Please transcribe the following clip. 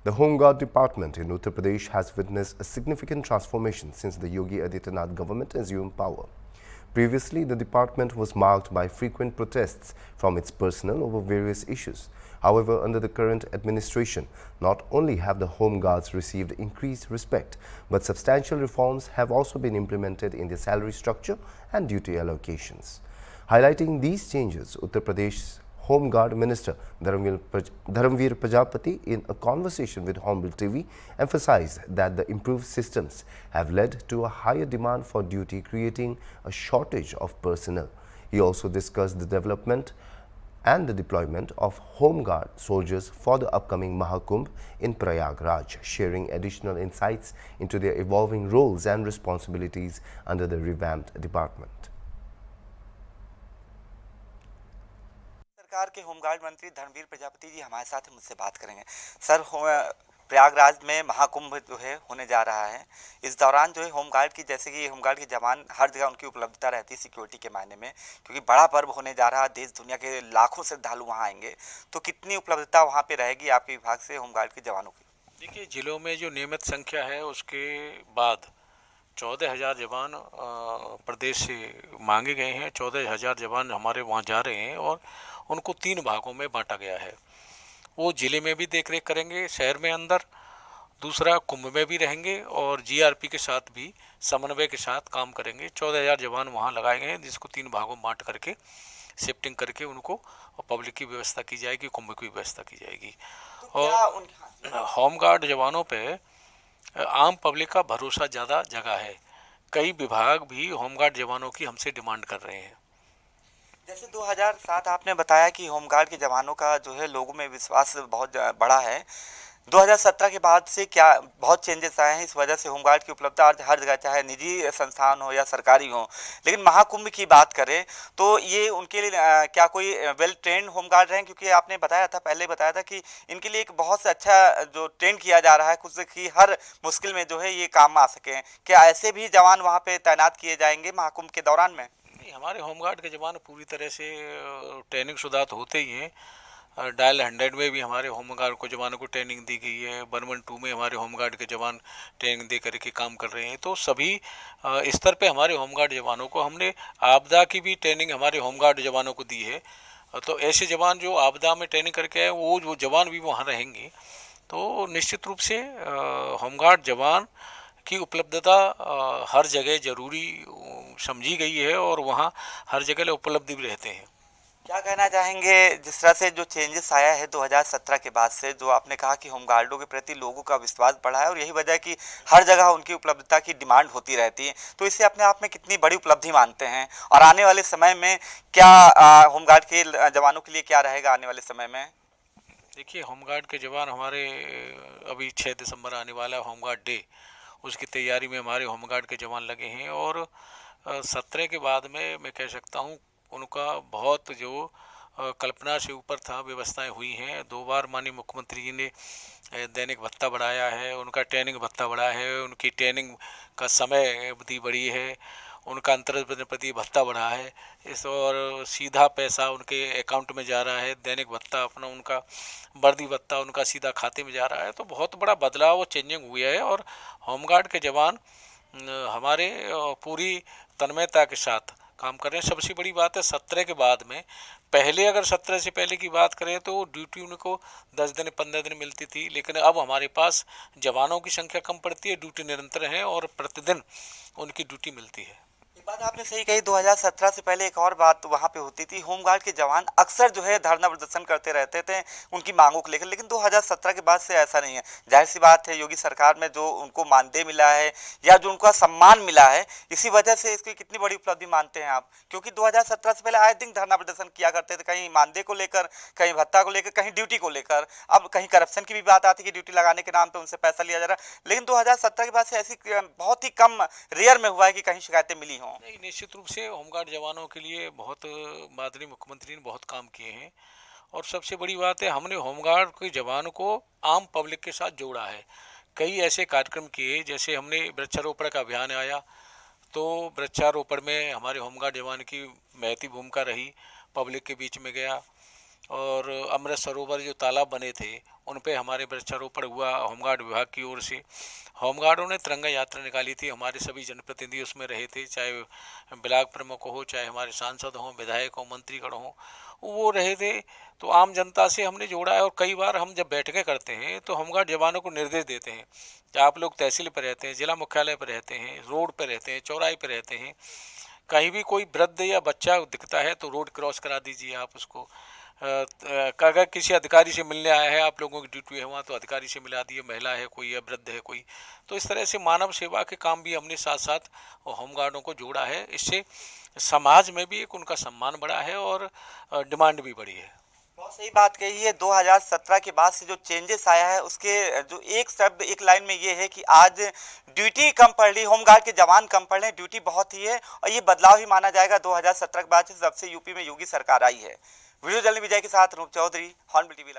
The Home Guard Department in Uttar Pradesh has witnessed a significant transformation since the Yogi Adityanath government assumed power. Previously, the department was marked by frequent protests from its personnel over various issues. However, under the current administration, not only have the Home Guards received increased respect, but substantial reforms have also been implemented in their salary structure and duty allocations. Highlighting these changes, Uttar Pradesh's Home Guard Minister Dharamveer Prajapati, in a conversation with Hornbill TV, emphasized that the improved systems have led to a higher demand for duty, creating a shortage of personnel. He also discussed the development and the deployment of Home Guard soldiers for the upcoming Mahakumbh in Prayagraj, sharing additional insights into their evolving roles and responsibilities under the revamped department. सरकार के home guard मंत्री धर्मवीर प्रजापति जी हमारे साथ हैं, मुझसे बात करेंगे। Sir, Prayagraj में महाकुंभ जो है होने जा रहा है, इस दौरान जो है होमगार्ड की, जैसे कि होमगार्ड के जवान हर जगह उनकी उपलब्धता रहती है सिक्योरिटी के मायने में, क्योंकि बड़ा पर्व होने जा रहा है, देश दुनिया के लाखों श्रद्धालु वहाँ आएंगे, तो कितनी उपलब्धता वहाँ पे रहेगी आपके विभाग से होमगार्ड के जवानों की? देखिए, जिलों में जो नियमित संख्या है उसके बाद 14,000 जवान प्रदेश से मांगे गए हैं। 14,000 जवान हमारे वहाँ जा रहे हैं और उनको 3 भागों में बांटा गया है। वो जिले में भी देखरेख करेंगे, शहर में अंदर, दूसरा कुंभ में भी रहेंगे और जीआरपी के साथ भी समन्वय के साथ काम करेंगे। 14,000 जवान वहाँ लगाए गए हैं, जिसको 3 भागों में बांट करके शिफ्टिंग करके उनको पब्लिक की व्यवस्था की जाएगी, कुंभ की व्यवस्था की जाएगी। तो और होमगार्ड जवानों पे आम पब्लिक का भरोसा ज़्यादा जगह है। कई विभाग भी होमगार्ड जवानों की हमसे डिमांड कर रहे हैं। जैसे 2007 आपने बताया कि होमगार्ड के जवानों का जो है लोगों में विश्वास बहुत बड़ा है। 2017 के बाद से क्या बहुत चेंजेस आए हैं, इस वजह से होमगार्ड की उपलब्धता आज हर जगह, चाहे निजी संस्थान हो या सरकारी हो। लेकिन महाकुंभ की बात करें तो ये उनके लिए क्या कोई वेल ट्रेंड होमगार्ड हैं? क्योंकि आपने बताया था, पहले बताया था कि इनके लिए एक बहुत से अच्छा जो ट्रेंड किया जा रहा है खुद से, कि हर मुश्किल में जो है ये काम आ सकें। क्या ऐसे भी जवान वहाँ पे तैनात किए जाएंगे महाकुंभ के दौरान में? हमारे होमगार्ड के जवान पूरी तरह से ट्रेनिंग शुदा तो होते ही हैं। डायल 100 में भी हमारे होमगार्ड को जवानों को ट्रेनिंग दी गई है। 112 में हमारे होमगार्ड के जवान ट्रेनिंग दे करके काम कर रहे हैं। तो सभी स्तर पे हमारे होमगार्ड जवानों को हमने आपदा की भी ट्रेनिंग हमारे होमगार्ड जवानों को दी है। तो ऐसे जवान जो आपदा में ट्रेनिंग करके आए वो जवान भी वहाँ रहेंगे। तो निश्चित रूप से होमगार्ड जवान की उपलब्धता हर जगह ज़रूरी समझी गई है और वहाँ हर जगह उपलब्ध भी रहते हैं। क्या कहना चाहेंगे, जिस तरह से जो चेंजेस आया है 2017 के बाद से, जो आपने कहा कि होमगार्डों के प्रति लोगों का विश्वास बढ़ा है और यही वजह है कि हर जगह उनकी उपलब्धता की डिमांड होती रहती है, तो इसे अपने आप में कितनी बड़ी उपलब्धि मानते हैं? और आने वाले समय में क्या होमगार्ड के जवानों के लिए क्या रहेगा आने वाले समय में? देखिए, होमगार्ड के जवान हमारे अभी 6 दिसंबर आने वाला है होमगार्ड डे, उसकी तैयारी में हमारे होमगार्ड के जवान लगे हैं। और 17 के बाद में मैं कह सकता हूँ उनका बहुत जो कल्पना से ऊपर था व्यवस्थाएं हुई हैं। 2 बार माननीय मुख्यमंत्री जी ने दैनिक भत्ता बढ़ाया है, उनका ट्रेनिंग भत्ता बढ़ा है, उनकी ट्रेनिंग का समय अवधि बढ़ी है, उनका अंतर्प्रति भत्ता बढ़ा है, इस और सीधा पैसा उनके अकाउंट में जा रहा है। दैनिक भत्ता अपना उनका वर्दी भत्ता उनका सीधा खाते में जा रहा है। तो बहुत बड़ा बदलाव और चेंजिंग हुआ है और होमगार्ड के जवान हमारे पूरी तन्मयता के साथ काम कर रहे हैं। सबसे बड़ी बात है 17 के बाद में, पहले अगर 17 से पहले की बात करें तो ड्यूटी उनको 10 दिन 15 दिन मिलती थी, लेकिन अब हमारे पास जवानों की संख्या कम पड़ती है, ड्यूटी निरंतर है और प्रतिदिन उनकी ड्यूटी मिलती है। ये बात आपने सही कही। 2017 से पहले एक और बात वहाँ पे होती थी, होमगार्ड के जवान अक्सर जो है धरना प्रदर्शन करते रहते थे उनकी मांगों को लेकर, लेकिन 2017 के बाद से ऐसा नहीं है। जाहिर सी बात है, योगी सरकार में जो उनको मानदेय मिला है या जो उनका सम्मान मिला है, इसी वजह से इसकी कितनी बड़ी उपलब्धि मानते हैं आप? क्योंकि 2017 से पहले आए दिन धरना प्रदर्शन किया करते थे, कहीं मानदेय को लेकर, कहीं भत्ता को लेकर, कहीं ड्यूटी को लेकर। अब कहीं करप्शन की भी बात आती है कि ड्यूटी लगाने के नाम पर उनसे पैसा लिया जा रहा है, लेकिन 2017 के बाद से ऐसी बहुत ही कम रेयर में हुआ है कि कहीं शिकायतें मिली हों। नहीं, निश्चित रूप से होमगार्ड जवानों के लिए बहुत माननीय मुख्यमंत्री ने बहुत काम किए हैं। और सबसे बड़ी बात है, हमने होमगार्ड के जवान को आम पब्लिक के साथ जोड़ा है। कई ऐसे कार्यक्रम किए, जैसे हमने वृक्षारोपण का अभियान आया तो वृक्षारोपण में हमारे होमगार्ड जवान की महती भूमिका रही, पब्लिक के बीच में गया। और अमृत सरोवर जो तालाब बने थे उन पे हमारे वृक्षारोपण हुआ होमगार्ड विभाग की ओर से। होमगार्डों ने तिरंगा यात्रा निकाली थी, हमारे सभी जनप्रतिनिधि उसमें रहे थे, चाहे ब्लॉक प्रमुख हो, चाहे हमारे सांसद हों, विधायक हों, मंत्रीगण हों, वो रहे थे। तो आम जनता से हमने जोड़ा है और कई बार हम जब बैठकें करते हैं तो होमगार्ड जवानों को निर्देश देते हैं कि आप लोग तहसील पर रहते हैं, जिला मुख्यालय पर रहते हैं, रोड पर रहते हैं, चौराहे पर रहते हैं, कहीं भी कोई वृद्ध या बच्चा दिखता है तो रोड क्रॉस करा दीजिए आप उसको। अगर किसी अधिकारी से मिलने आया है, आप लोगों की ड्यूटी है वहाँ, तो अधिकारी से मिला दिए, महिला है कोई या वृद्ध है कोई। तो इस तरह से मानव सेवा के काम भी हमने साथ साथ होमगार्डों को जोड़ा है। इससे समाज में भी एक उनका सम्मान बढ़ा है और डिमांड भी बढ़ी है। बहुत सही बात कही है। 2017 के बाद से जो चेंजेस आया है उसके जो एक शब्द एक लाइन में ये है कि आज ड्यूटी कम पड़ रही, होमगार्ड के जवान कम पड़ रहे हैं, ड्यूटी बहुत ही है और ये बदलाव ही माना जाएगा 2017 के बाद से जब से यूपी में योगी सरकार आई है। वीडियो जर्नलिस्ट विजय के साथ रूप चौधरी, हॉर्नबिल टीवी।